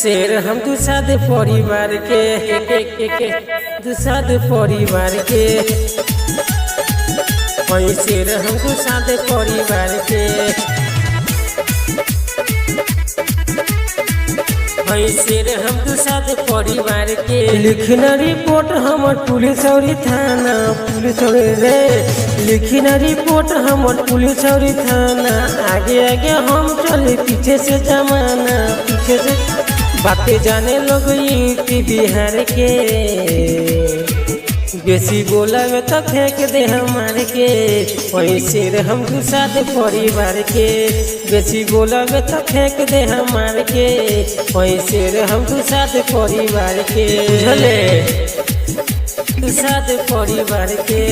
शेर हम दुसाद परिवार के दुसाद परिवार के शेर हम दुसाद परिवार के शेर हम दुसाद परिवार के लिखना रिपोर्ट हमर पुलिस और थाना पुलिस रे लिखना रिपोर्ट हमर पुलिस और थाना आगे आगे हम चले पीछे से जमाना पीछे से बातें जाने लोग यूपी बिहार के बेसी बोला में तो फेंक दे हमारे के शेर हम दुसाद परिवार के बेसी बोला में तो फेंक दे हमारे के शेर हम दुसाद परिवार के झले दुसाद परिवार के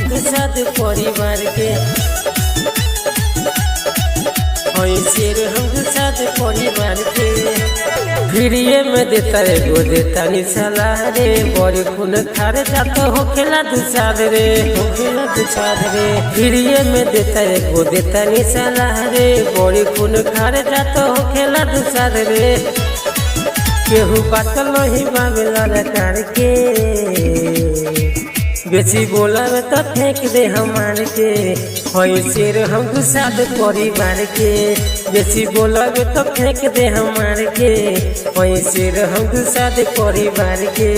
दुसाद परिवार के शेर हम दुसाद परिवार के फिरिए में देता रे गो देता निशाला रे बड़े खून खारे जाता हो खेला दुसाद रे हो खेला दुसाद रे फिरिए में देता रे गो देता निशाला रे बड़े खून खारे जाता हो खेला दुसाद रे केहू बातल नहीं बाबेला रकार के बेसी बोला में तो फेंक दे हमारे के शेर हम दुसाद परिवार के बेसी बोला में तो फेंक दे हमारे के शेर हम दुसाद परिवार के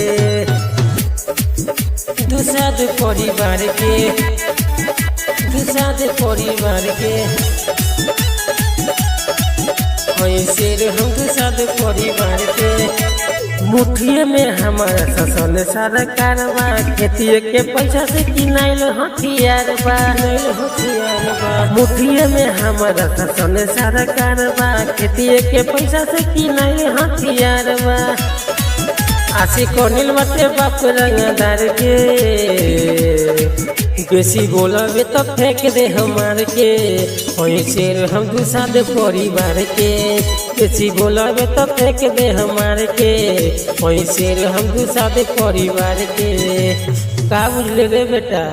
दुसाद परिवार के दुसाद परिवार के शेर हम दुसाद परिवार के मुठिए में हमारा शसन सारा कारवा खेती के पैसा से किनाइल हथियार बा मुठिए में हमारा शसन सारा कारवा खेती के पैसा से किनाइल हथियार बा आशी कोनिल बाटे बाप रंगदार के बेसी बोलबे तो फेंक दे हमार के शेर हम दुसाद परिवार के बेसी बोलबे तो फेंक दे हमार के शेर हम दुसाद परिवार के का बुझले रे बेटा।